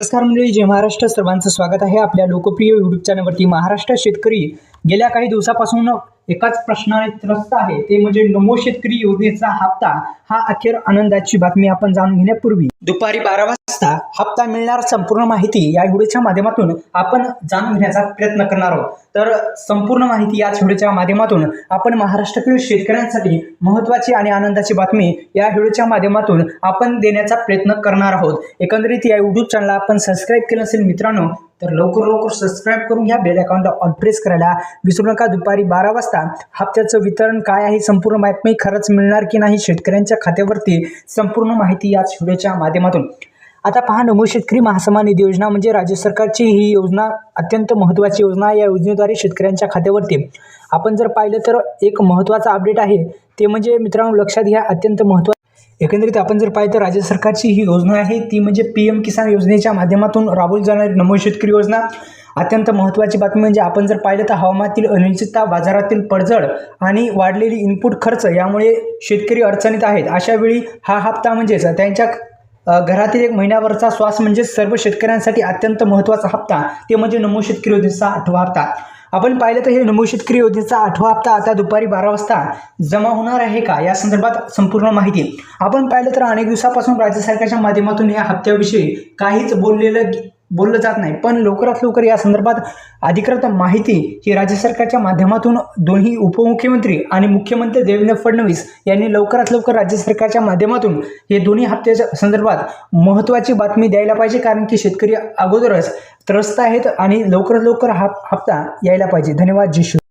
नमस्कार मंडळी, जय महाराष्ट्र. सर्वांचं स्वागत आहे आपल्या लोकप्रिय यूट्यूब चॅनलवरती. महाराष्ट्र शेतकरी गेल्या काही दिवसापासून एकाच प्रश्नाने त्रस्त आहे, ते म्हणजे नमो शेतकरी योजनेचा हप्ता हा अखेर आनंदाची बातमी. आपण जाणून घेण्यापूर्वी दुपारी 12 वाजता हप्ता मिळणार संपूर्ण माहिती या व्हिडिओच्या माध्यमातून आपण जाणून घेण्याचा प्रयत्न करणार आहोत. तर संपूर्ण माहिती याच व्हिडिओच्या माध्यमातून आपण महाराष्ट्रातील शेतकऱ्यांसाठी महत्त्वाची आणि आनंदाची बातमी या व्हिडिओच्या माध्यमातून आपण देण्याचा प्रयत्न करणार आहोत. एकंदरीत या यूट्यूब चॅनलला आपण सबस्क्राईब केलं असेल मित्रांनो, तर लवकर सबस्क्राईब करून घ्या. बेल आयकॉनला ऑल प्रेस करायला विसरू नका. दुपारी 12 वाजता हप्त्याचं वितरण काय आहे, संपूर्ण बातमी खरंच मिळणार की नाही शेतकऱ्यांच्या खात्यावरती, संपूर्ण माहिती याच व्हिडिओच्या माध्यमातून. आता पहा, नमो शेतकरी महासन्मान निधी योजना म्हणजे राज्य सरकारची ही योजना अत्यंत महत्त्वाची योजना. या योजनेद्वारे शेतकऱ्यांच्या खात्यावरती आपण जर पाहिलं तर एक महत्त्वाचा अपडेट आहे, ते म्हणजे मित्रांनो लक्षात घ्या, अत्यंत महत्त्वाचं. एकंदरीत आपण जर पाहिलं तर राज्य सरकारची ही योजना आहे ती म्हणजे PM किसान योजनेच्या माध्यमातून राबवली जाणारी नमो शेतकरी योजना. अत्यंत महत्त्वाची बातमी म्हणजे आपण जर पाहिलं तर हवामानातील अनिश्चितता, बाजारातील पडझड आणि वाढलेली इनपुट खर्च यामुळे शेतकरी अडचणीत आहेत. अशा वेळी हा हप्ता म्हणजेच त्यांच्या घरातील एक महिन्याभरचा श्वास म्हणजे सर्व शेतकऱ्यांसाठी अत्यंत महत्त्वाचा हप्ता, ते म्हणजे नमो शेतकरी योजनेचा 8वा हप्ता. आपण पाहिलं तर हे नमो शेतकरी योजनेचा 8वा हप्ता आता दुपारी 12 वाजता जमा होणार आहे का, या संदर्भात संपूर्ण माहिती. आपण पाहिलं तर अनेक दिवसापासून राज्य सरकारच्या माध्यमातून या हप्त्याविषयी काहीच बोललं जात नाही, पण लवकरात लवकर या संदर्भात अधिकृत माहिती ही राज्य सरकारच्या माध्यमातून दोन्ही उपमुख्यमंत्री आणि मुख्यमंत्री देवेंद्र फडणवीस यांनी लवकरात लवकर राज्य सरकारच्या माध्यमातून हे दोन्ही हप्त्याच्या संदर्भात महत्त्वाची बातमी द्यायला पाहिजे, कारण की शेतकरी अगोदरच त्रस्त आहेत आणि लवकरात लवकर हा हप्ता यायला पाहिजे. धन्यवाद. जय श्री